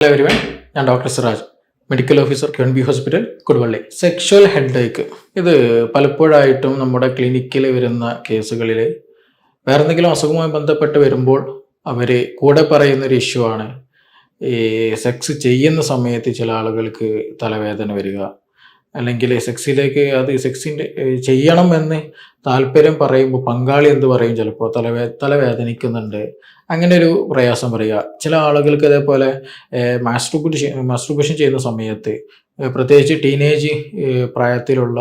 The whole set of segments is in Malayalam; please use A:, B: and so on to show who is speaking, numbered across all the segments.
A: ഹലോ എവരിവൺ, ഞാൻ ഡോക്ടർ സിറാജ്, മെഡിക്കൽ ഓഫീസർ ക്യൂൻബി ഹോസ്പിറ്റൽ, കൊടുവള്ളി. സെക്ഷൽ ഹെഡേക്ക് ഇത് പലപ്പോഴായിട്ടും നമ്മുടെ ക്ലിനിക്കിൽ വരുന്ന കേസുകളിൽ വേറെ എന്തെങ്കിലും അസുഖവുമായി ബന്ധപ്പെട്ട് വരുമ്പോൾ അവർ കൂടെ പറയുന്നൊരു ഇഷ്യൂ ആണ് ഈ സെക്സ് ചെയ്യുന്ന സമയത്ത് ചില ആളുകൾക്ക് തലവേദന വരിക, അല്ലെങ്കിൽ സെക്സിലേക്ക് അത് സെക്സിൻ്റെ ചെയ്യണം എന്ന് താല്പര്യം പറയുമ്പോൾ പങ്കാളി എന്ത് പറയും, ചിലപ്പോൾ തലവേദനിക്കുന്നുണ്ട്, അങ്ങനെ ഒരു പ്രയാസം പറയുക. ചില ആളുകൾക്ക് അതേപോലെ മാസ്ട്രുബേഷൻ ചെയ്യുന്ന സമയത്ത് പ്രത്യേകിച്ച് ടീനേജ് പ്രായത്തിലുള്ള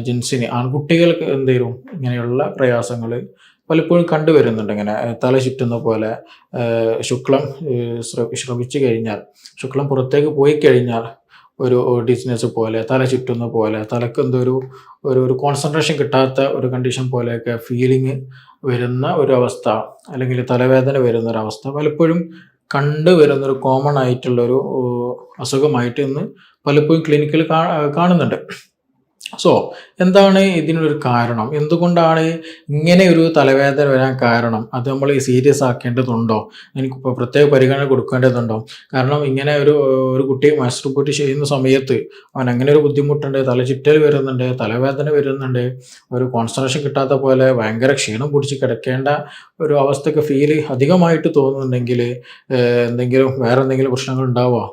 A: ജെൻസിന് ആൺകുട്ടികൾക്ക് എന്തെങ്കിലും ഇങ്ങനെയുള്ള പ്രയാസങ്ങൾ പലപ്പോഴും കണ്ടുവരുന്നുണ്ട്. ഇങ്ങനെ തല ചുറ്റുന്ന പോലെ ശുക്ലം ശ്രവിച്ചു കഴിഞ്ഞാൽ, ശുക്ലം പുറത്തേക്ക് പോയി കഴിഞ്ഞാൽ ഒരു ഡിസ്നെസ് പോലെ, തല ചുറ്റുന്ന പോലെ, തലക്ക് എന്തോ ഒരു കോൺസെൻട്രേഷൻ കിട്ടാത്ത ഒരു കണ്ടീഷൻ പോലെയൊക്കെ ഫീലിംഗ് വരുന്ന ഒരു അവസ്ഥ, അല്ലെങ്കിൽ തലവേദന വരുന്ന ഒരു അവസ്ഥ പലപ്പോഴും കണ്ടുവരുന്നൊരു കോമൺ ആയിട്ടുള്ളൊരു അസുഖമായിട്ട് ഇന്ന് പലപ്പോഴും ക്ലിനിക്കിൽ കാണുന്നുണ്ട്. സോ എന്താണ് ഇതിനൊരു കാരണം? എന്തുകൊണ്ടാണ് ഇങ്ങനെ ഒരു തലവേദന വരാൻ കാരണം? അത് നമ്മൾ സീരിയസ് ആക്കേണ്ടതുണ്ടോ? എനിക്കിപ്പോൾ പ്രത്യേക പരിഗണന കൊടുക്കേണ്ടതുണ്ടോ? കാരണം ഇങ്ങനെ ഒരു കുട്ടി മാസ്റ്റുർബേറ്റ് ചെയ്യുന്ന സമയത്ത് അവൻ അങ്ങനെ ഒരു ബുദ്ധിമുട്ടുണ്ട്, തലചുറ്റൽ വരുന്നുണ്ട്, തലവേദന വരുന്നുണ്ട്, ഒരു കോൺസെൻട്രേഷൻ കിട്ടാത്ത പോലെ ഭയങ്കര ക്ഷീണം പിടിച്ച് കിടക്കേണ്ട ഒരു അവസ്ഥയൊക്കെ ഫീൽ അധികമായിട്ട് തോന്നുന്നുണ്ടെങ്കിൽ വേറെ എന്തെങ്കിലും പ്രശ്നങ്ങൾ ഉണ്ടാവുമോ?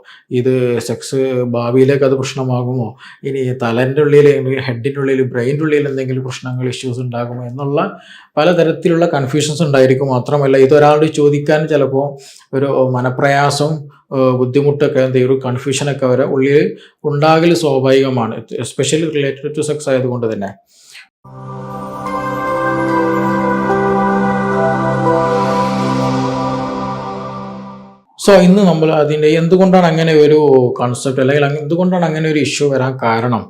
A: ഇത് സെക്സ് ഭാവിയിലേക്ക് അത് പ്രശ്നമാകുമോ? ഇനി തലൻ്റെ ഉള്ളിൽ, ഹെഡിൻ്റെ ഉള്ളിൽ, ബ്രെയിൻ്റെ ഉള്ളിൽ എന്തെങ്കിലും പ്രശ്നങ്ങൾ, ഇഷ്യൂസ് ഉണ്ടാകുമോ എന്നുള്ള പലതരത്തിലുള്ള കൺഫ്യൂഷൻസ് ഉണ്ടായിരിക്കും. മാത്രമല്ല ഇതൊരാളോട് ചോദിക്കാൻ ചിലപ്പോൾ ഒരു മനപ്രയാസം, ബുദ്ധിമുട്ടൊക്കെ, എന്തെങ്കിലും ഒരു കൺഫ്യൂഷനൊക്കെ അവരെ ഉള്ളിൽ ഉണ്ടാകൽ സ്വാഭാവികമാണ്, എസ്പെഷ്യലി റിലേറ്റഡ് ടു സെക്സ് ആയതുകൊണ്ട് തന്നെ. സോ ഇന്ന് നമ്മൾ അതിൻ്റെ എന്തുകൊണ്ടാണ് അങ്ങനെ ഒരു കൺസെപ്റ്റ്, അല്ലെങ്കിൽ എന്തുകൊണ്ടാണ് അങ്ങനെ ഒരു ഇഷ്യൂ വരാൻ കാരണം,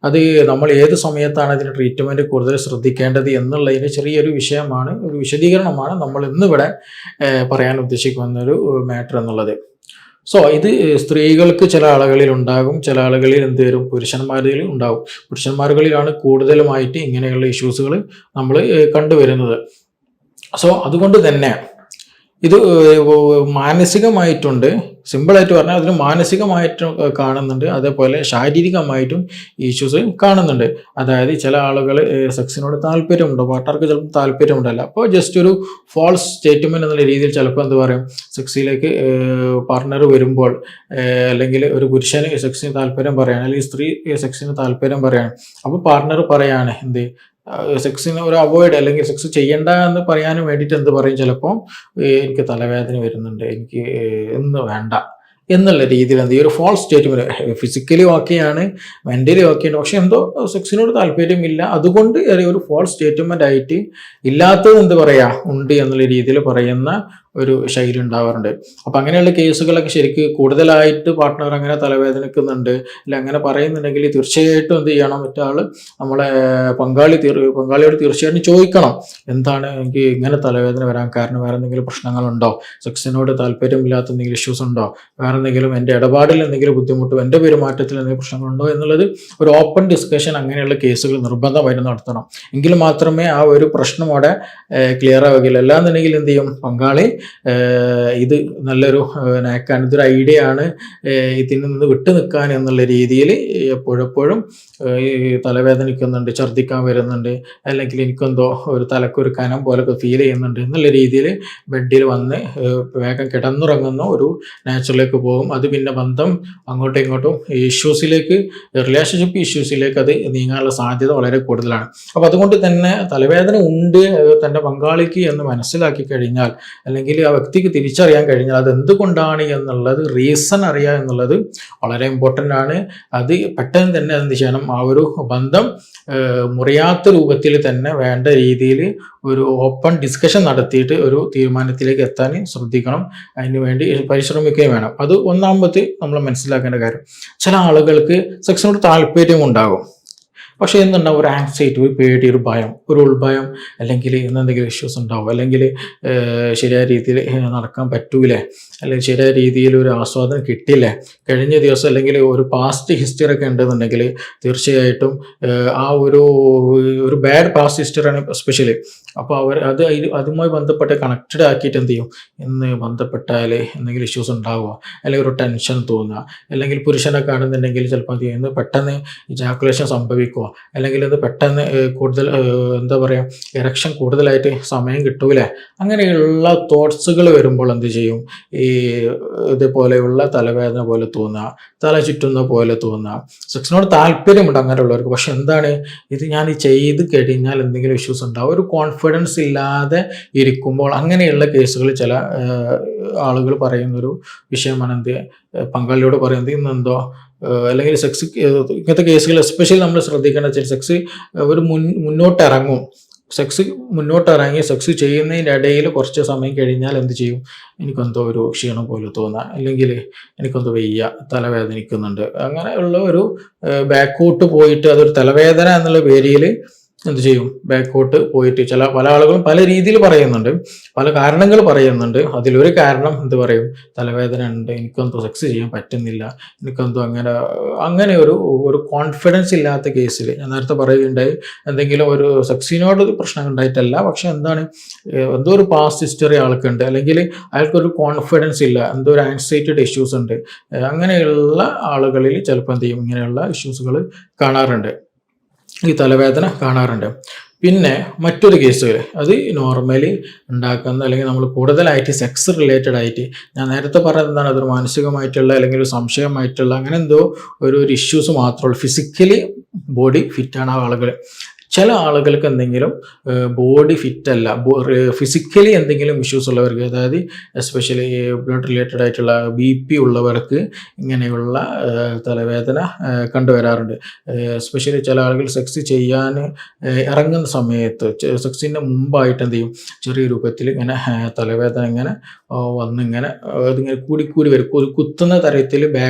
A: അത് നമ്മൾ ഏത് സമയത്താണ് അതിന് ട്രീറ്റ്മെൻറ്റ് കൂടുതൽ ശ്രദ്ധിക്കേണ്ടത് എന്നുള്ളതിന് ചെറിയൊരു വിഷയമാണ്, ഒരു വിശദീകരണമാണ് നമ്മൾ ഇന്നിവിടെ പറയാൻ ഉദ്ദേശിക്കുന്ന ഒരു മാറ്റർ എന്നുള്ളത്. സോ ഇത് സ്ത്രീകൾക്ക് ചില ആളുകളിൽ ഉണ്ടാകും, ചില ആളുകളിൽ വരും പുരുഷന്മാരിൽ ഉണ്ടാകും. പുരുഷന്മാരുകളിലാണ് കൂടുതലുമായിട്ട് ഇങ്ങനെയുള്ള ഇഷ്യൂസുകൾ നമ്മൾ കണ്ടുവരുന്നത്. സോ അതുകൊണ്ട് തന്നെ ഇത് മാനസികമായിട്ടുണ്ട്, സിമ്പിളായിട്ട് പറഞ്ഞാൽ അതിന് മാനസികമായിട്ടും കാണുന്നുണ്ട്, അതേപോലെ ശാരീരികമായിട്ടും ഇഷ്യൂസ് കാണുന്നുണ്ട്. അതായത് ചില ആളുകൾ സെക്സിനോട് താല്പര്യമുണ്ടോ, പാർട്ട്ണർക്ക് ചിലപ്പോൾ താല്പര്യമുണ്ടല്ല, അപ്പോൾ ജസ്റ്റ് ഒരു ഫോൾസ് സ്റ്റേറ്റ്മെൻറ്റ് എന്നുള്ള രീതിയിൽ ചിലപ്പോൾ എന്ത് പറയും, സെക്സിലേക്ക് പാർട്ട്ണർ വരുമ്പോൾ, അല്ലെങ്കിൽ ഒരു പുരുഷന് സെക്സിന് താല്പര്യം പറയാണ്, അല്ലെങ്കിൽ സ്ത്രീ സെക്സിന് താല്പര്യം പറയാണ്, അപ്പോൾ പാർട്ട്ണർ പറയാണ് സെക്സിന് ഒരു അവോയ്ഡ്, അല്ലെങ്കിൽ സെക്സ് ചെയ്യണ്ട എന്ന് പറയാനും വേണ്ടിയിട്ട് എന്ത് പറയും, ചിലപ്പോൾ എനിക്ക് തലവേദന വരുന്നുണ്ട്, എനിക്ക് ഇന്ന് വേണ്ട എന്നുള്ള രീതിയിൽ ഈ ഒരു ഫോൾസ് സ്റ്റേറ്റ്മെൻറ്റ്, ഫിസിക്കലി ഓക്കെയാണ്, മെൻ്റലി ഓക്കെയാണ്, പക്ഷെ എന്തോ സെക്സിനോട് താല്പര്യമില്ല, അതുകൊണ്ട് ഒരു ഫോൾസ് സ്റ്റേറ്റ്മെൻ്റ് ആയിട്ട് ഇല്ലാത്തത് എന്ത് പറയുക ഉണ്ട് എന്നുള്ള രീതിയിൽ പറയുന്ന ഒരു ശൈലി ഉണ്ടാവാറുണ്ട്. അപ്പം അങ്ങനെയുള്ള കേസുകളൊക്കെ ശരിക്കും കൂടുതലായിട്ട് പാർട്ട്ണർ അങ്ങനെ തലവേദനിക്കുന്നുണ്ട്, അല്ല അങ്ങനെ പറയുന്നുണ്ടെങ്കിൽ തീർച്ചയായിട്ടും എന്ത് ചെയ്യണം, മറ്റാൾ നമ്മളെ പങ്കാളിയോട് തീർച്ചയായിട്ടും ചോദിക്കണം, എന്താണ് എനിക്ക് ഇങ്ങനെ തലവേദന വരാൻ കാരണം, വേറെ എന്തെങ്കിലും പ്രശ്നങ്ങളുണ്ടോ, സെക്സിനോട് താല്പര്യമില്ലാത്ത എന്തെങ്കിലും ഇഷ്യൂസ് ഉണ്ടോ, വേറെ എന്തെങ്കിലും എൻ്റെ ഇടപാടിൽ എന്തെങ്കിലും ബുദ്ധിമുട്ടോ, എൻ്റെ പെരുമാറ്റത്തിൽ എന്തെങ്കിലും പ്രശ്നങ്ങളുണ്ടോ എന്നുള്ളത് ഒരു ഓപ്പൺ ഡിസ്കഷൻ അങ്ങനെയുള്ള കേസുകൾ നിർബന്ധമായിട്ട് നടത്തണം. എങ്കിൽ മാത്രമേ ആ ഒരു പ്രശ്നം അവിടെ ക്ലിയർ ആവുകയില്ല. അല്ലാന്നുണ്ടെങ്കിൽ എന്ത് ചെയ്യും, പങ്കാളി ഇത് നല്ലൊരു നാക്കാണ്, ഇതൊരു ഐഡിയ ആണ്, ഇതിൽ നിന്ന് വിട്ടു നിൽക്കാൻ എന്നുള്ള രീതിയിൽ എപ്പോഴെപ്പോഴും തലവേദനിക്കുന്നുണ്ട്, ഛർദ്ദിക്കാൻ വരുന്നുണ്ട്, അല്ലെങ്കിൽ എനിക്കെന്തോ ഒരു തലക്കൊരു കനം പോലൊക്കെ ഫീൽ ചെയ്യുന്നുണ്ട് എന്നുള്ള രീതിയിൽ ബെഡിൽ വന്ന് വേഗം കിടന്നുറങ്ങുന്ന ഒരു നാച്ചുറലിലേക്ക് പോകും. അത് പിന്നെ ബന്ധം അങ്ങോട്ടും ഇങ്ങോട്ടും ഇഷ്യൂസിലേക്ക്, റിലേഷൻഷിപ്പ് ഇഷ്യൂസിലേക്ക് അത് നീങ്ങാനുള്ള സാധ്യത വളരെ കൂടുതലാണ്. അപ്പോൾ അതുകൊണ്ട് തന്നെ തലവേദന ഉണ്ട് തൻ്റെ പങ്കാളിക്ക് എന്ന് മനസ്സിലാക്കി കഴിഞ്ഞാൽ, അല്ലെങ്കിൽ ആ വ്യക്തിക്ക് തിരിച്ചറിയാൻ കഴിഞ്ഞാൽ അത് എന്തുകൊണ്ടാണ് എന്നുള്ളത്, റീസൺ അറിയുക എന്നുള്ളത് വളരെ ഇമ്പോർട്ടൻ്റ് ആണ്. അത് പെട്ടെന്ന് തന്നെ എന്ത് ചെയ്യണം, ആ ഒരു ബന്ധം മുറിയാത്ത രൂപത്തിൽ തന്നെ വേണ്ട രീതിയിൽ ഒരു ഓപ്പൺ ഡിസ്കഷൻ നടത്തിയിട്ട് ഒരു തീരുമാനത്തിലേക്ക് എത്താൻ ശ്രദ്ധിക്കണം, അതിന് വേണ്ടി പരിശ്രമിക്കുകയും വേണം. അത് ഒന്നാമത്തെ നമ്മൾ മനസ്സിലാക്കേണ്ട കാര്യം. ചില ആളുകൾക്ക് സെക്സിനോട് താല്പര്യം ഉണ്ടാകും, പക്ഷേ എന്തുണ്ടാവും, ഒരു ആങ്സൈറ്റി, ഒരു പേടി, ഒരു ഭയം, ഒരു ഉൾഭയം, അല്ലെങ്കിൽ എന്തെങ്കിലും ഇഷ്യൂസ് ഉണ്ടാവും, അല്ലെങ്കിൽ ശരിയായ രീതിയിൽ നടക്കാൻ പറ്റൂലേ, അല്ലെങ്കിൽ ശരിയായ രീതിയിൽ ഒരു ആസ്വാദനം കിട്ടില്ലേ കഴിഞ്ഞ ദിവസം, അല്ലെങ്കിൽ ഒരു പാസ്റ്റ് ഹിസ്റ്ററി ഒക്കെ ഉണ്ടെന്നുണ്ടെങ്കിൽ തീർച്ചയായിട്ടും ആ ഒരു ബാഡ് പാസ്റ്റ് ഹിസ്റ്ററി ആണ് എസ്പെഷ്യലി അപ്പോൾ അവർ അതുമായി ബന്ധപ്പെട്ട് കണക്റ്റഡ് ആക്കിയിട്ട് എന്ത് ചെയ്യും, ഇന്ന് ബന്ധപ്പെട്ടാൽ എന്തെങ്കിലും ഇഷ്യൂസ് ഉണ്ടാവുക, അല്ലെങ്കിൽ ഒരു ടെൻഷൻ തോന്നുക, അല്ലെങ്കിൽ പുരുഷനെ കാണുന്നുണ്ടെങ്കിൽ ചിലപ്പോൾ എന്ത് ചെയ്യും, ഇന്ന് പെട്ടെന്ന് ഇജാക്കുലേഷൻ സംഭവിക്കുക, അല്ലെങ്കിൽ ഇത് പെട്ടെന്ന് കൂടുതൽ എന്താ പറയുക, ഇറക്ഷൻ കൂടുതലായിട്ട് സമയം കിട്ടൂലേ, അങ്ങനെയുള്ള തോട്ട്സുകൾ വരുമ്പോൾ എന്ത് ചെയ്യും, ഈ ഇതുപോലെയുള്ള തലവേദന പോലെ തോന്നുക, തല ചുറ്റുന്ന പോലെ തോന്നുക. സെക്സിനോട് താല്പര്യമുണ്ട് അങ്ങനെയുള്ളവർക്ക്, പക്ഷെ എന്താണ് ഇത് ഞാൻ ചെയ്ത് കഴിഞ്ഞാൽ എന്തെങ്കിലും ഇഷ്യൂസ് ഉണ്ടാവും, ഒരു കോൺഫിഡൻസ് ഇല്ലാതെ ഇരിക്കുമ്പോൾ, അങ്ങനെയുള്ള കേസുകൾ ചില ആളുകൾ പറയുന്നൊരു വിഷയമാണ് എന്ത്, പങ്കാളിയോട് പറയുന്നത് ഇന്നെന്തോ അല്ലെങ്കിൽ സെക്സ് ഇങ്ങനത്തെ കേസുകൾ എസ്പെഷ്യലി നമ്മൾ ശ്രദ്ധിക്കേണ്ട വെച്ചാൽ സെക്സ് ഒരു മുന്നോട്ടിറങ്ങും, സെക്സ് ചെയ്യുന്നതിൻ്റെ ഇടയിൽ കുറച്ച് സമയം കഴിഞ്ഞാൽ എന്ത് ചെയ്യും, എനിക്കെന്തോ ഒരു ക്ഷീണം പോലെ തോന്നുക, അല്ലെങ്കിൽ എനിക്കെന്തോ വയ്യ, തലവേദനിക്കുന്നുണ്ട്, അങ്ങനെയുള്ള ഒരു ബാക്കോട്ട് പോയിട്ട് അതൊരു തലവേദന എന്നുള്ള പേരിൽ എന്ത് ചെയ്യും, ബാക്കോട്ട് പോയിട്ട് പല ആളുകളും പല രീതിയിൽ പറയുന്നുണ്ട്, പല കാരണങ്ങൾ പറയുന്നുണ്ട്. അതിലൊരു കാരണം എന്ത് പറയും, തലവേദന ഉണ്ട്, എനിക്കെന്തോ സെക്സ് ചെയ്യാൻ പറ്റുന്നില്ല, എനിക്കെന്തോ അങ്ങനെ ഒരു കോൺഫിഡൻസ് ഇല്ലാത്ത കേസിൽ ഞാൻ നേരത്തെ പറയുകയുണ്ടായി, എന്തെങ്കിലും ഒരു സെക്സിനോട് പ്രശ്നം ഉണ്ടായിട്ടല്ല, പക്ഷെ എന്തോ ഒരു പാസ്റ്റ് ഹിസ്റ്ററി ആൾക്കുണ്ട്, അല്ലെങ്കിൽ അയാൾക്കൊരു കോൺഫിഡൻസ് ഇല്ല, എന്തോ ഒരു ആൻസൈറ്റിയുടെ ഇഷ്യൂസ് ഉണ്ട്, അങ്ങനെയുള്ള ആളുകളിൽ ചിലപ്പോൾ എന്ത് ചെയ്യും, ഇങ്ങനെയുള്ള ഇഷ്യൂസുകൾ കാണാറുണ്ട്, ഈ തലവേദന കാണാറുണ്ട്. പിന്നെ മറ്റൊരു കേസുകൾ അത് നോർമലി ഉണ്ടാക്കുന്ന, അല്ലെങ്കിൽ നമ്മൾ കൂടുതലായിട്ട് സെക്സ് റിലേറ്റഡ് ആയിട്ട്, ഞാൻ നേരത്തെ പറഞ്ഞത് എന്താണ്, അതൊരു മാനസികമായിട്ടുള്ള അല്ലെങ്കിൽ ഒരു സംശയമായിട്ടുള്ള അങ്ങനെ എന്തോ ഒരു ഇഷ്യൂസ് മാത്രമേ, ഫിസിക്കലി ബോഡി ഫിറ്റാണ് ആ ആളുകൾ. ചില ആളുകൾക്ക് എന്തെങ്കിലും ബോഡി ഫിറ്റ് അല്ല, ഫിസിക്കലി എന്തെങ്കിലും ഇഷ്യൂസ് ഉള്ളവർക്ക്, അതായത് എസ്പെഷ്യലി ബ്ലഡ് റിലേറ്റഡ് ആയിട്ടുള്ള BP ഉള്ളവർക്ക് ഇങ്ങനെയുള്ള തലവേദന കണ്ടുവരാറുണ്ട്. എസ്പെഷ്യലി ചില ആളുകൾ സെക്സ് ചെയ്യാൻ ഇറങ്ങുന്ന സമയത്ത്, സെക്സിൻ്റെ മുമ്പായിട്ട് എന്ത് ചെയ്യും, ചെറിയ രൂപത്തിൽ ഇങ്ങനെ തലവേദന ഇങ്ങനെ വന്നിങ്ങനെ ഇതിങ്ങനെ കൂടി വരും, ഒരു കുത്തുന്ന തരത്തിൽ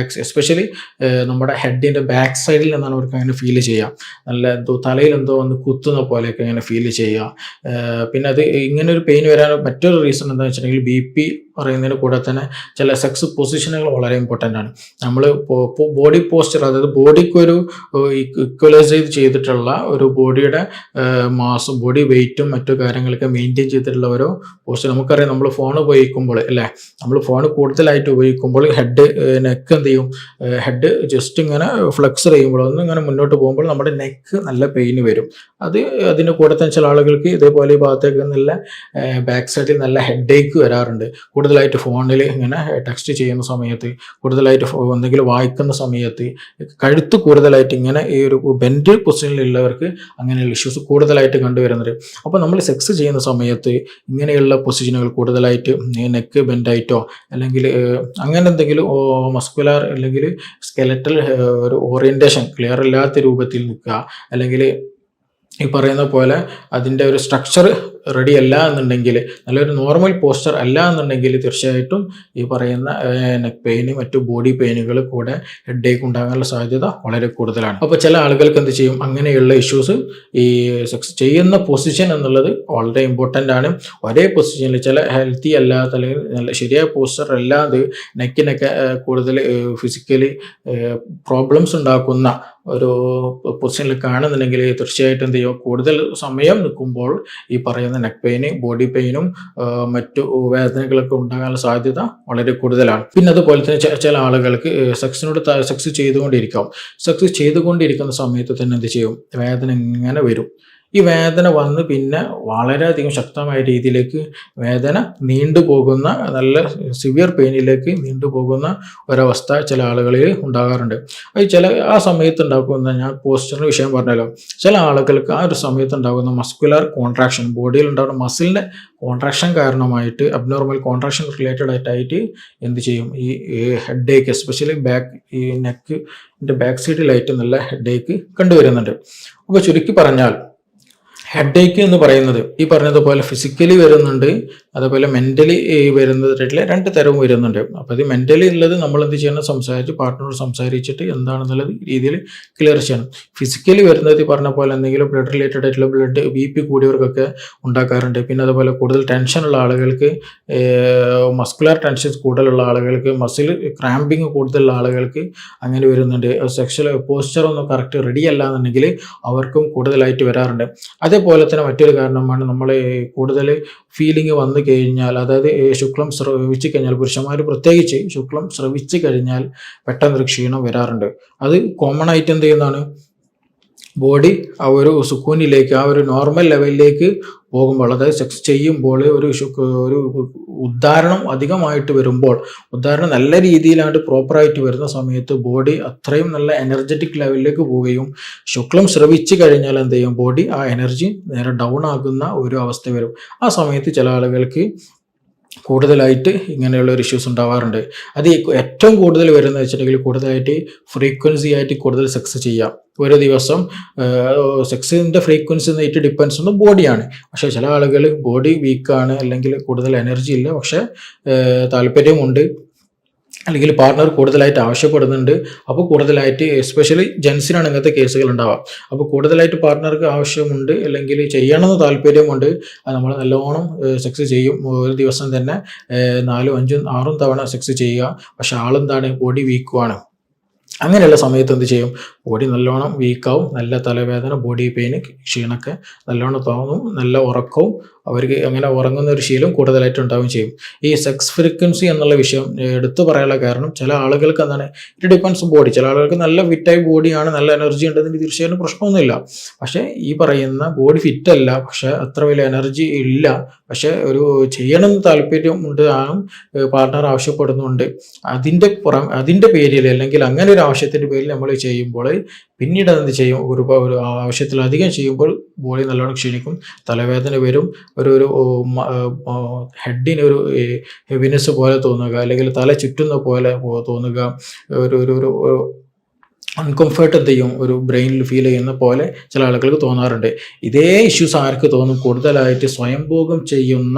A: എസ്പെഷ്യലി നമ്മുടെ ഹെഡിൻ്റെ ബാക്ക് സൈഡിൽ നിന്നാണ് അവർക്ക് അങ്ങനെ ഫീൽ ചെയ്യാം, നല്ല തലയിൽ എന്തോ വന്ന് കുത്തുന്ന പോലെയൊക്കെ ഇങ്ങനെ ഫീൽ ചെയ്യുക. പിന്നെ അത് ഇങ്ങനെ ഒരു പെയിൻ വരാൻ മറ്റൊരു റീസൺ എന്താണെന്ന് വെച്ചിട്ടുണ്ടെങ്കിൽ BP പറയുന്നതിന് കൂടെ തന്നെ ചില സെക്സ് പൊസിഷനുകൾ വളരെ ഇമ്പോർട്ടൻ്റ് ആണ്. നമ്മൾ ബോഡി പോസ്ചർ, അതായത് ബോഡിക്കൊരു ഇക്വലൈസ് ചെയ്തിട്ടുള്ള ഒരു ബോഡിയുടെ മാസും ബോഡി വെയിറ്റും മറ്റു കാര്യങ്ങളൊക്കെ മെയിൻറ്റെയിൻ ചെയ്തിട്ടുള്ള ഓരോ പോസ്ചർ. നമുക്കറിയാം, നമ്മൾ ഫോൺ ഉപയോഗിക്കുമ്പോൾ അല്ലേ, നമ്മൾ ഫോൺ കൂടുതലായിട്ട് ഉപയോഗിക്കുമ്പോൾ നെക്ക് എന്ത് ചെയ്യും, ഹെഡ് ജസ്റ്റ് ഇങ്ങനെ ഫ്ലെക്സ് ചെയ്യുമ്പോൾ ഇങ്ങനെ മുന്നോട്ട് പോകുമ്പോൾ നമ്മുടെ നെക്ക് നല്ല പെയിൻ വരും. അതിൻ്റെ കൂടെ തന്നെ ചില ആളുകൾക്ക് ഇതേപോലെ ഈ ഭാഗത്തേക്ക് നല്ല ബാക്ക് സൈഡിൽ നല്ല ഹെഡേക്ക് വരാറുണ്ട്. കൂടുതലായിട്ട് ഫോണിൽ ഇങ്ങനെ ടെക്സ്റ്റ് ചെയ്യുന്ന സമയത്ത്, കൂടുതലായിട്ട് എന്തെങ്കിലും വായിക്കുന്ന സമയത്ത്, കഴുത്ത് കൂടുതലായിട്ട് ഇങ്ങനെ ഈ ഒരു ബെൻഡ് പൊസിഷനിലുള്ളവർക്ക് അങ്ങനെയുള്ള ഇഷ്യൂസ് കൂടുതലായിട്ട് കണ്ടുവരുന്നത്. അപ്പോൾ നമ്മൾ സെക്സ് ചെയ്യുന്ന സമയത്ത് ഇങ്ങനെയുള്ള പൊസിഷനുകൾ കൂടുതലായിട്ട് നെക്ക് ബെൻഡായിട്ടോ അല്ലെങ്കിൽ അങ്ങനെ എന്തെങ്കിലും മസ്കുലാർ അല്ലെങ്കിൽ സ്കെലറ്റൽ ഒരു ഓറിയൻറ്റേഷൻ ക്ലിയർ ഇല്ലാത്ത രൂപത്തിൽ നിൽക്കുക, അല്ലെങ്കിൽ ഈ പറയുന്ന പോലെ അതിൻ്റെ ഒരു സ്ട്രക്ചർ റെഡി അല്ല എന്നുണ്ടെങ്കിൽ, നല്ലൊരു നോർമൽ പോസ്ചർ അല്ല എന്നുണ്ടെങ്കിൽ തീർച്ചയായിട്ടും ഈ പറയുന്ന നെക്ക് പെയിന്, മറ്റു ബോഡി പെയിനുകൾ കൂടെ ഹെഡേക്ക് ഉണ്ടാകാനുള്ള സാധ്യത വളരെ കൂടുതലാണ്. അപ്പോൾ ചില ആളുകൾക്ക് എന്ത് ചെയ്യും, അങ്ങനെയുള്ള ഇഷ്യൂസ്, ഈ സെക്സ് ചെയ്യുന്ന പൊസിഷൻ എന്നുള്ളത് വളരെ ഇമ്പോർട്ടൻ്റ് ആണ്. ഒരേ പൊസിഷനിൽ ചില ഹെൽത്തി അല്ലാത്ത അല്ലെങ്കിൽ നല്ല ശരിയായ പോസ്ചർ അല്ലാതെ നെക്കിനൊക്കെ കൂടുതൽ ഫിസിക്കലി പ്രോബ്ലംസ് ഉണ്ടാക്കുന്ന ഒരു പൊസിഷനിൽ കാണുന്നുണ്ടെങ്കിൽ തീർച്ചയായിട്ടും എന്ത് ചെയ്യും, കൂടുതൽ സമയം നിൽക്കുമ്പോൾ ഈ പറയുന്ന നെക്ക് പെയിന്, ബോഡി പെയിനും മറ്റു വേദനകളൊക്കെ ഉണ്ടാകാനുള്ള സാധ്യത വളരെ കൂടുതലാണ്. പിന്നെ അതുപോലെ തന്നെ ചില ആളുകൾക്ക് സെക്സ് ചെയ്തുകൊണ്ടിരിക്കുന്ന സമയത്ത് തന്നെ എന്ത് ചെയ്യും, വേദന ഇങ്ങനെ വരും. ഈ വേദന വന്ന് പിന്നെ വളരെയധികം ശക്തമായ രീതിയിലേക്ക് വേദന നീണ്ടുപോകുന്ന, നല്ല സിവിയർ പെയിനിലേക്ക് നീണ്ടുപോകുന്ന ഒരവസ്ഥ ചില ആളുകളിൽ ഉണ്ടാകാറുണ്ട്. അത് ആ സമയത്ത് ഉണ്ടാക്കുന്ന, ഞാൻ പോസ്ചറിന് വിഷയം പറഞ്ഞല്ലോ, ചില ആളുകൾക്ക് ആ ഒരു സമയത്ത് ഉണ്ടാകുന്ന മസ്കുലർ കോൺട്രാക്ഷൻ, ബോഡിയിൽ ഉണ്ടാകുന്ന മസിലിൻ്റെ കോൺട്രാക്ഷൻ കാരണമായിട്ട്, അബ്നോർമൽ കോൺട്രാക്ഷൻ റിലേറ്റഡ് ആയിട്ട് എന്ത് ചെയ്യും, ഈ ഹെഡേക്ക്, എസ്പെഷ്യലി ഈ നെക്കിൻ്റെ ബാക്ക് സൈഡിലായിട്ട് നല്ല ഹെഡേക്ക് കണ്ടുവരുന്നുണ്ട്. അപ്പോൾ ചുരുക്കി പറഞ്ഞാൽ ഹെഡേക്ക് എന്ന് പറയുന്നത് ഈ പറഞ്ഞതുപോലെ ഫിസിക്കലി വരുന്നുണ്ട്, അതുപോലെ മെൻ്റലി വരുന്നതായിട്ടുള്ള രണ്ട് തരവും വരുന്നുണ്ട്. അപ്പോൾ ഇത് മെൻ്റലി ഉള്ളത് നമ്മൾ എന്ത് ചെയ്യണം, പാർട്ട്ണറോട് സംസാരിച്ചിട്ട് എന്താണെന്നുള്ളത് രീതിയിൽ ക്ലിയർ ചെയ്യണം. ഫിസിക്കലി വരുന്നത് ഈ പറഞ്ഞ പോലെ എന്തെങ്കിലും ബ്ലഡ് റിലേറ്റഡ് ആയിട്ടുള്ള BP കൂടിയവർക്കൊക്കെ ഉണ്ടാക്കാറുണ്ട്. പിന്നെ അതുപോലെ കൂടുതൽ ടെൻഷനുള്ള ആളുകൾക്ക്, മസ്കുലർ ടെൻഷൻസ് കൂടുതലുള്ള ആളുകൾക്ക്, മസിൽ ക്രാമ്പിങ് കൂടുതലുള്ള ആളുകൾക്ക് അങ്ങനെ വരുന്നുണ്ട്. സെക്ഷൽ പോസ്ചർ ഒന്നും കറക്റ്റ് റെഡി അല്ല എന്നുണ്ടെങ്കിൽ അവർക്കും കൂടുതലായിട്ട് വരാറുണ്ട്. അതേപോലെ അതേപോലെ തന്നെ മറ്റൊരു കാരണമാണ് നമ്മൾ കൂടുതൽ ഫീലിംഗ് വന്നു കഴിഞ്ഞാൽ, അതായത് ശുക്ലം സ്രവിച്ചു കഴിഞ്ഞാൽ, പുരുഷന്മാർ പ്രത്യേകിച്ച് ശുക്ലം സ്രവിച്ചു കഴിഞ്ഞാൽ പെട്ടെന്നൊരു ക്ഷീണം വരാറുണ്ട്. അത് കോമൺ ആയിട്ട് എന്ത് ചെയ്യുന്നതാണ്, ബോഡി ആ ഒരു സുക്കൂനിലേക്ക്, ആ ഒരു നോർമൽ ലെവലിലേക്ക് പോകുമ്പോൾ, അതായത് സെക്സ് ചെയ്യുമ്പോൾ ഒരു ഉദ്ധാരണം അധികമായിട്ട് വരുമ്പോൾ, ഉദ്ധാരണം നല്ല രീതിയിലായിട്ട് പ്രോപ്പറായിട്ട് വരുന്ന സമയത്ത് ബോഡി അത്രയും നല്ല എനർജറ്റിക് ലെവലിലേക്ക് പോവുകയും, ശുക്ലം സ്രവിച്ചു കഴിഞ്ഞാൽ എന്ത് ചെയ്യും, ബോഡി ആ എനർജി നേരെ ഡൗൺ ആകുന്ന ഒരു അവസ്ഥ വരും. ആ സമയത്ത് ചില ആളുകൾക്ക് കൂടുതലായിട്ട് ഇങ്ങനെയുള്ള ഒരു ഇഷ്യൂസ് ഉണ്ടാവാറുണ്ട്. അത് ഏറ്റവും കൂടുതൽ വരുന്നത് വെച്ചിട്ടുണ്ടെങ്കിൽ കൂടുതലായിട്ട് ഫ്രീക്വൻസി ആയിട്ട് കൂടുതൽ സെക്സ് ചെയ്യാം. ഒരു ദിവസം സെക്സിൻ്റെ ഫ്രീക്വൻസി ഇറ്റ് ഡിപ്പെൻസ് ഓൺ ബോഡിയാണ്. പക്ഷേ ചില ആളുകൾ ബോഡി വീക്കാണ്, അല്ലെങ്കിൽ കൂടുതൽ എനർജി ഇല്ല, പക്ഷേ താല്പര്യമുണ്ട്, അല്ലെങ്കിൽ പാർട്ണർ കൂടുതലായിട്ട് ആവശ്യപ്പെടുന്നുണ്ട്. അപ്പോൾ കൂടുതലായിട്ട് എസ്പെഷ്യലി ജെൻസിനാണ് ഇങ്ങനത്തെ കേസുകൾ ഉണ്ടാവുക. അപ്പോൾ കൂടുതലായിട്ട് പാർട്ണർക്ക് ആവശ്യമുണ്ട്, അല്ലെങ്കിൽ ചെയ്യണമെന്ന് താല്പര്യമുണ്ട്. അത് നമ്മൾ നല്ലോണം സെക്സ് ചെയ്യും. ഒരു ദിവസം തന്നെ 4, 5, 6 തവണ സെക്സ് ചെയ്യുക. പക്ഷെ ആളെന്താണ്, ബോഡി വീക്കുമാണ്. അങ്ങനെയുള്ള സമയത്ത് എന്ത് ചെയ്യും, ബോഡി നല്ലോണം വീക്കാവും, നല്ല തലവേദന, ബോഡി പെയിന്, ക്ഷീണമൊക്കെ നല്ലോണം തോന്നും, നല്ല ഉറക്കവും, അവർക്ക് അങ്ങനെ ഉറങ്ങുന്ന ഒരു ശീലം കൂടുതലായിട്ട് ഉണ്ടാവുകയും ചെയ്യും. ഈ സെക്സ് ഫ്രീക്വൻസി എന്നുള്ള വിഷയം എടുത്തു പറയാനുള്ള കാരണം, ചില ആളുകൾക്ക് എന്താണ്, ഇറ്റ് ഡിപ്പെൻസ് ബോഡി. ചില ആളുകൾക്ക് നല്ല ഫിറ്റായി ബോഡിയാണ്, നല്ല എനർജി ഉണ്ടെങ്കിൽ തീർച്ചയായിട്ടും പ്രശ്നമൊന്നുമില്ല. പക്ഷേ ഈ പറയുന്ന ബോഡി ഫിറ്റല്ല, പക്ഷേ അത്ര വലിയ എനർജി ഇല്ല, പക്ഷേ ഒരു ചെയ്യണമെന്ന് താല്പര്യം ഉണ്ട്, പാർട്ണർ ആവശ്യപ്പെടുന്നുണ്ട്, അതിൻ്റെ പേരിൽ, അല്ലെങ്കിൽ അങ്ങനെ ഒരു ആവശ്യത്തിൻ്റെ പേരിൽ നമ്മൾ ചെയ്യുമ്പോൾ പിന്നീട് എന്ത് ചെയ്യും, ഒരു ആവശ്യത്തിലധികം ചെയ്യുമ്പോൾ ബോഡി നല്ലോണം ക്ഷീണിക്കും, തലവേദന വരും, ഒരു ഹെഡിന് ഒരു ഹെവിനെസ് പോലെ തോന്നുക, അല്ലെങ്കിൽ തല ചുറ്റുന്ന പോലെ തോന്നുക, ഒരു അൺകംഫർട്ട് എന്ത് ചെയ്യും, ഒരു ബ്രെയിനിൽ ഫീൽ ചെയ്യുന്ന പോലെ ചില ആളുകൾക്ക് തോന്നാറുണ്ട്. ഇതേ ഇഷ്യൂസ് ആർക്ക് തോന്നും, കൂടുതലായിട്ട് സ്വയംഭോഗം ചെയ്യുന്ന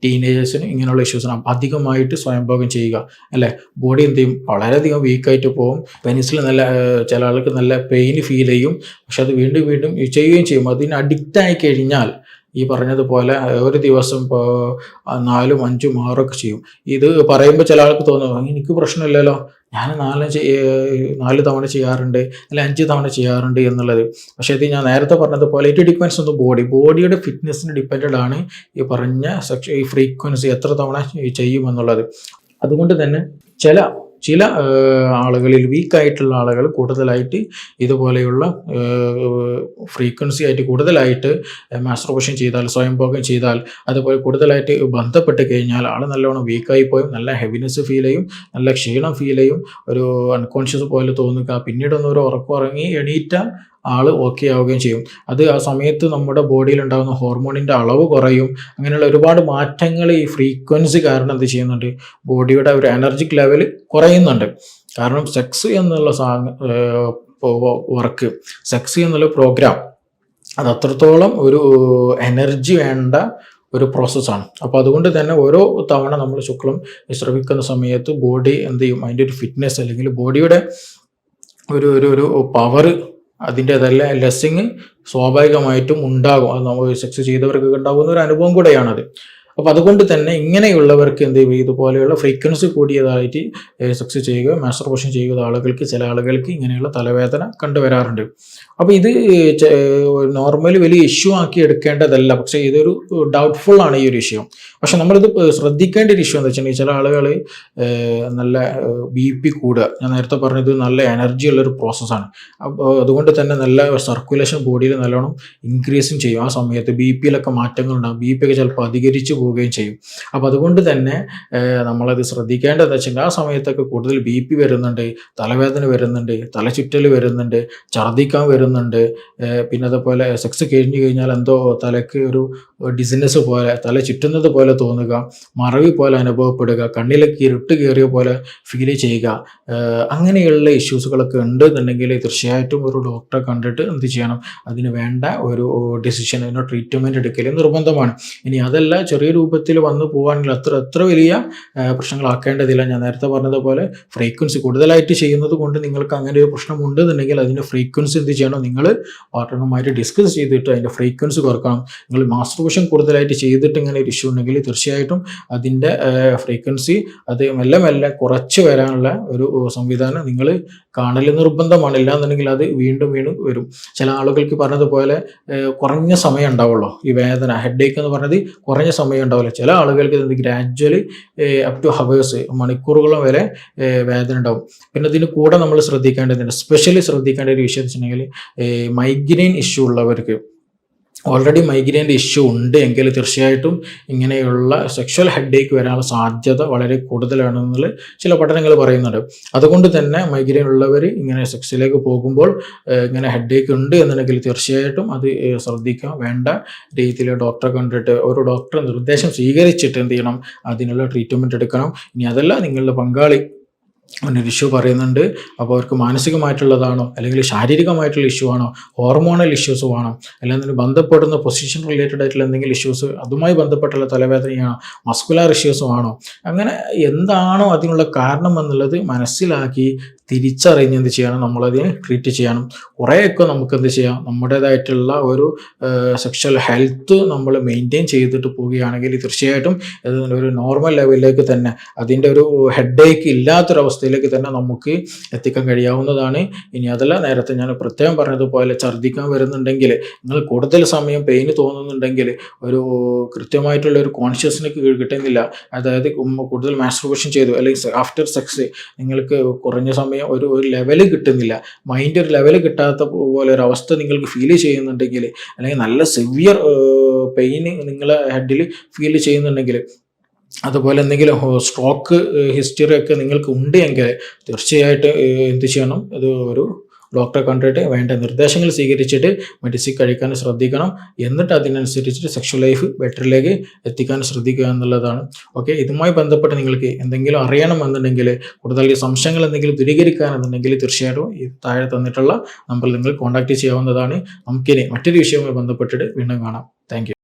A: ടീനേജേഴ്സിന് ഇങ്ങനെയുള്ള ഇഷ്യൂസിന് അധികമായിട്ട് സ്വയംഭോഗം ചെയ്യുക, അല്ലേ. ബോഡി എന്ത് ചെയ്യും, വളരെയധികം വീക്കായിട്ട് പോകും, പെനിസിൽ ചില ആൾക്ക് നല്ല പെയിൻ ഫീൽ ചെയ്യും, പക്ഷെ അത് വീണ്ടും വീണ്ടും ചെയ്യുകയും ചെയ്യും. അതിന് അഡിക്റ്റ് ആയി കഴിഞ്ഞാൽ ഈ പറഞ്ഞതുപോലെ ഒരു ദിവസം 4, 5, 6 ഒക്കെ ചെയ്യും. ഇത് പറയുമ്പോൾ ചില ആൾക്ക് തോന്നും, എനിക്ക് പ്രശ്നമില്ലല്ലോ, ഞാൻ 4 തവണ ചെയ്യാറുണ്ട്, അല്ലെ 5 തവണ ചെയ്യാറുണ്ട് എന്നുള്ളത്. പക്ഷേ ഇത് ഞാൻ നേരത്തെ പറഞ്ഞതുപോലെ ഇറ്റ് ഡിപ്പെൻസ് ഓൺ ബോഡിയുടെ ഫിറ്റ്നസ്സിന് ഡിപ്പെൻഡഡ് ആണ് ഈ പറഞ്ഞ ഈ ഫ്രീക്വൻസി എത്ര തവണ ചെയ്യുമെന്നുള്ളത്. അതുകൊണ്ട് തന്നെ ചില ആളുകളിൽ, വീക്കായിട്ടുള്ള ആളുകൾ കൂടുതലായിട്ട് ഇതുപോലെയുള്ള ഫ്രീക്വൻസി ആയിട്ട് കൂടുതലായിട്ട് മാസ്ട്രബേഷൻ ചെയ്താൽ, സ്വയംഭോഗം ചെയ്താൽ, അതുപോലെ കൂടുതലായിട്ട് ബന്ധപ്പെട്ട് കഴിഞ്ഞാൽ ആൾ നല്ലോണം വീക്കായി പോയും, നല്ല ഹെവിനെസ് ഫീൽ ചെയ്യും, നല്ല ക്ഷീണം ഫീൽ ചെയ്യും, ഒരു അൺകോൺഷ്യസ് പോലെ തോന്നുക, പിന്നീടൊന്നൊരു ഉറങ്ങി എണീറ്റാൽ ആൾ ഓക്കെ ആവുകയും ചെയ്യും. അത് ആ സമയത്ത് നമ്മുടെ ബോഡിയിൽ ഉണ്ടാകുന്ന ഹോർമോണിൻ്റെ അളവ് കുറയും. അങ്ങനെയുള്ള ഒരുപാട് മാറ്റങ്ങൾ ഈ ഫ്രീക്വൻസി കാരണം എന്ത് ചെയ്യുന്നുണ്ട്, ബോഡിയുടെ ഒരു എനർജിക് ലെവൽ കുറയുന്നുണ്ട്. കാരണം സെക്സ് എന്നുള്ള വർക്ക്, സെക്സ് എന്നുള്ള പ്രോഗ്രാം, അത് അത്രത്തോളം ഒരു എനർജി വേണ്ട ഒരു പ്രോസസ്സാണ്. അപ്പോൾ അതുകൊണ്ട് തന്നെ ഓരോ തവണ നമ്മൾ ശുക്ലം സ്രവിക്കുന്ന സമയത്ത് ബോഡി എന്ത് ചെയ്യും, അതിൻ്റെ ഒരു ഫിറ്റ്നസ്, അല്ലെങ്കിൽ ബോഡിയുടെ ഒരു പവർ, അതിൻ്റെതല്ല ലെസ്സിങ് സ്വാഭാവികമായിട്ടും ഉണ്ടാകും. അത് നമ്മൾ സെക്സ് ചെയ്തവർക്ക് ഉണ്ടാകുന്ന ഒരു അനുഭവം കൂടെയാണത്. അപ്പോൾ അതുകൊണ്ട് തന്നെ ഇങ്ങനെയുള്ളവർക്ക് എന്ത് ചെയ്യും, ഇതുപോലെയുള്ള ഫ്രീക്വൻസി കൂടിയതായിട്ട് സെക്സ് ചെയ്യുക, മാസ്റ്റർബേഷൻ ചെയ്യുന്ന ആളുകൾക്ക്, ചില ആളുകൾക്ക് ഇങ്ങനെയുള്ള തലവേദന കണ്ടുവരാറുണ്ട്. അപ്പോൾ ഇത് നോർമലി വലിയ ഇഷ്യൂ ആക്കി എടുക്കേണ്ടതല്ല, പക്ഷേ ഇതൊരു ഡൗട്ട്ഫുൾ ആണ് ഈ ഒരു ഇഷ്യൂ. പക്ഷെ നമ്മളിത് ശ്രദ്ധിക്കേണ്ട ഒരു ഇഷ്യൂ എന്താ വെച്ചിട്ടുണ്ടെങ്കിൽ, ചില ആളുകൾ നല്ല BP കൂടുക, ഞാൻ നേരത്തെ പറഞ്ഞത് നല്ല എനർജി ഉള്ളൊരു പ്രോസസ്സാണ്. അപ്പോൾ അതുകൊണ്ട് തന്നെ നല്ല സർക്കുലേഷൻ ബോഡിയിൽ നല്ലോണം ഇൻക്രീസും ചെയ്യും. ആ സമയത്ത് BP-യിലൊക്കെ മാറ്റങ്ങളുണ്ടാകും, BP ഒക്കെ ചിലപ്പോൾ അധികരിച്ച് പോവുകയും ചെയ്യും. അപ്പോൾ അതുകൊണ്ട് തന്നെ നമ്മളത് ശ്രദ്ധിക്കേണ്ടതെന്ന് വെച്ചിട്ടുണ്ടെങ്കിൽ, ആ സമയത്തൊക്കെ കൂടുതൽ BP വരുന്നുണ്ട്, തലവേദന വരുന്നുണ്ട്, തലചുറ്റൽ വരുന്നുണ്ട്, ഛർദ്ദിക്കാൻ വരുന്നുണ്ട്, പിന്നെ അതുപോലെ സെക്സ് കഴിഞ്ഞ് കഴിഞ്ഞാൽ എന്തോ തലയ്ക്ക് ഒരു ഡിസിനെസ് പോലെ, തല ചുറ്റുന്നത് പോലെ തോന്നുക, മറവി പോലെ അനുഭവപ്പെടുക, കണ്ണിലേക്ക് ഇരുട്ട് കയറിയ പോലെ ഫീൽ ചെയ്യുക, അങ്ങനെയുള്ള ഇഷ്യൂസുകളൊക്കെ ഉണ്ടെന്നുണ്ടെങ്കിൽ തീർച്ചയായിട്ടും ഒരു ഡോക്ടറെ കണ്ടിട്ട് എന്ത് ചെയ്യണം, അതിന് വേണ്ട ഒരു ഡിസിഷൻ, ട്രീറ്റ്മെൻറ്റ് എടുക്കൽ നിർബന്ധമാണ്. ഇനി അതല്ല, ചെറിയ ചെറിയ രൂപത്തിൽ വന്നു പോവുകയാണെങ്കിൽ അത്ര വലിയ പ്രശ്നങ്ങളാക്കേണ്ടതില്ല. ഞാൻ നേരത്തെ പറഞ്ഞതുപോലെ ഫ്രീക്വൻസി കൂടുതലായിട്ട് ചെയ്യുന്നത് കൊണ്ട് നിങ്ങൾക്ക് അങ്ങനെ ഒരു പ്രശ്നമുണ്ട് എന്നുണ്ടെങ്കിൽ അതിൻ്റെ ഫ്രീക്വൻസി എന്ത് ചെയ്യണം, നിങ്ങൾ പാർട്ട്ണറുമായിട്ട് ഡിസ്കസ് ചെയ്തിട്ട് അതിൻ്റെ ഫ്രീക്വൻസി കുറക്കണം. നിങ്ങൾ മാസ്റ്റർബേഷൻ കൂടുതലായിട്ട് ചെയ്തിട്ട് ഇങ്ങനെ ഒരു ഇഷ്യൂ ഉണ്ടെങ്കിൽ തീർച്ചയായിട്ടും അതിൻ്റെ ഫ്രീക്വൻസി അത് മെല്ലെ മെല്ലെ കുറച്ച് വരാനുള്ള ഒരു സംവിധാനം നിങ്ങൾ കാണൽ നിർബന്ധമാണ്. ഇല്ലാന്നുണ്ടെങ്കിൽ അത് വീണ്ടും വരും. ചില ആളുകൾക്ക് പറഞ്ഞതുപോലെ കുറഞ്ഞ സമയം ഉണ്ടാവുള്ളൂ ഈ വേദന, ഹെഡേക്ക് എന്ന് പറഞ്ഞത് കുറഞ്ഞ സമയം ഉണ്ടാവില്ല. ചില ആളുകൾക്ക് ഇത് ഗ്രാജ്വലി അപ് ടു ഹവേഴ്സ്, മണിക്കൂറുകളും വരെ വേദന ഉണ്ടാവും. പിന്നെ ഇതിന് കൂടെ നമ്മൾ ശ്രദ്ധിക്കേണ്ടതുണ്ട്, സ്പെഷ്യലി ശ്രദ്ധിക്കേണ്ട ഒരു വിഷയം വെച്ചിട്ടുണ്ടെങ്കിൽ മൈഗ്രെയിൻ ഇഷ്യൂ ഉള്ളവർക്ക്, ഓൾറെഡി മൈഗ്രെയിൻ്റെ ഇഷ്യൂ ഉണ്ട് എങ്കിൽ തീർച്ചയായിട്ടും ഇങ്ങനെയുള്ള സെക്ഷൽ ഹെഡേക്ക് വരാനുള്ള സാധ്യത വളരെ കൂടുതലാണെന്നുള്ള ചില പഠനങ്ങൾ പറയുന്നുണ്ട്. അതുകൊണ്ട് തന്നെ മൈഗ്രെയിൻ ഉള്ളവർ ഇങ്ങനെ സെക്സിലേക്ക് പോകുമ്പോൾ ഇങ്ങനെ ഹെഡേക്ക് ഉണ്ട് എന്നുണ്ടെങ്കിൽ തീർച്ചയായിട്ടും അത് ശ്രദ്ധിക്കാം. വേണ്ട രീതിയിൽ ഡോക്ടറെ കണ്ടിട്ട് ഒരു ഡോക്ടറെ നിർദ്ദേശം സ്വീകരിച്ചിട്ട് എന്ത് ചെയ്യണം, അതിനുള്ള ട്രീറ്റ്മെൻറ്റ് എടുക്കണം. ഇനി അതല്ല നിങ്ങളുടെ പങ്കാളി ഒരു ഇഷ്യൂ പറയുന്നുണ്ട്, അപ്പോൾ അവർക്ക് മാനസികമായിട്ടുള്ളതാണോ അല്ലെങ്കിൽ ശാരീരികമായിട്ടുള്ള ഇഷ്യൂ ആണോ, ഹോർമോണൽ ഇഷ്യൂസ് ആണോ, അല്ലെങ്കിൽ ബന്ധപ്പെടുന്ന പൊസിഷൻ റിലേറ്റഡ് ആയിട്ടുള്ള എന്തെങ്കിലും ഇഷ്യൂസ്, അതുമായി ബന്ധപ്പെട്ടുള്ള തലവേദനയാണോ, മസ്കുലാർ ഇഷ്യൂസും ആണോ, അങ്ങനെ എന്താണോ അതിനുള്ള കാരണം എന്നുള്ളത് മനസ്സിലാക്കി തിരിച്ചറിഞ്ഞ് എന്ത് ചെയ്യണം, നമ്മളതിനെ ട്രീറ്റ് ചെയ്യണം. കുറേയൊക്കെ നമുക്ക് എന്ത് ചെയ്യാം, നമ്മുടേതായിട്ടുള്ള ഒരു സെക്ഷൽ ഹെൽത്ത് നമ്മൾ മെയിൻറ്റെയിൻ ചെയ്തിട്ട് പോവുകയാണെങ്കിൽ തീർച്ചയായിട്ടും ഒരു നോർമൽ ലെവലിലേക്ക് തന്നെ, അതിൻ്റെ ഒരു ഹെഡേക്ക് ഇല്ലാത്തൊരവസ്ഥയിലേക്ക് തന്നെ നമുക്ക് എത്തിക്കാൻ കഴിയാവുന്നതാണ്. ഇനി അതല്ല, നേരത്തെ ഞാൻ പ്രത്യേകം പറഞ്ഞതുപോലെ ഛർദ്ദിക്കാൻ വരുന്നുണ്ടെങ്കിൽ, നിങ്ങൾ കൂടുതൽ സമയം പെയിന് തോന്നുന്നുണ്ടെങ്കിൽ, ഒരു കൃത്യമായിട്ടുള്ള ഒരു കോൺഷ്യസ്നെസ് കിട്ടുന്നില്ല, അതായത് കൂടുതൽ മാസ്റ്റുർബേഷൻ ചെയ്തു അല്ലെങ്കിൽ ആഫ്റ്റർ സെക്സ് നിങ്ങൾക്ക് കുറഞ്ഞ സമയം ഒരു ലെവല് കിട്ടുന്നില്ല, മൈൻഡ് ഒരു ലെവല് കിട്ടാത്ത പോലെ ഒരു അവസ്ഥ നിങ്ങൾക്ക് ഫീൽ ചെയ്യുന്നുണ്ടെങ്കിൽ, അല്ലെങ്കിൽ നല്ല സിവിയർ പെയിന് നിങ്ങളെ ഹെഡിൽ ഫീൽ ചെയ്യുന്നുണ്ടെങ്കിൽ, അതുപോലെ എന്തെങ്കിലും സ്ട്രോക്ക് ഹിസ്റ്ററി ഒക്കെ നിങ്ങൾക്ക് ഉണ്ട് എങ്കിൽ തീർച്ചയായിട്ടും എന്ത് ചെയ്യണം, അത് ഒരു ഡോക്ടറെ കണ്ടിട്ട് വേണ്ട നിർദ്ദേശങ്ങൾ സ്വീകരിച്ചിട്ട് മെഡിസിൻ കഴിക്കാൻ ശ്രദ്ധിക്കണം. എന്നിട്ട് അതിനനുസരിച്ചിട്ട് സെക്ഷൽ ലൈഫ് ബെറ്ററിലേക്ക് എത്തിക്കാൻ ശ്രദ്ധിക്കുക എന്നുള്ളതാണ്. ഓക്കെ, ഇതുമായി ബന്ധപ്പെട്ട് നിങ്ങൾക്ക് എന്തെങ്കിലും അറിയണമെന്നുണ്ടെങ്കിൽ, കൂടുതൽ സംശയങ്ങൾ എന്തെങ്കിലും ദൂരീകരിക്കാനെന്നുണ്ടെങ്കിൽ തീർച്ചയായിട്ടും ഈ താഴെ തന്നിട്ടുള്ള നമ്പറിൽ നിങ്ങൾ കോൺടാക്ട് ചെയ്യാവുന്നതാണ്. നമുക്കിനി മറ്റൊരു വിഷയവുമായി ബന്ധപ്പെട്ടിട്ട് വീണ്ടും കാണാം. Thank you.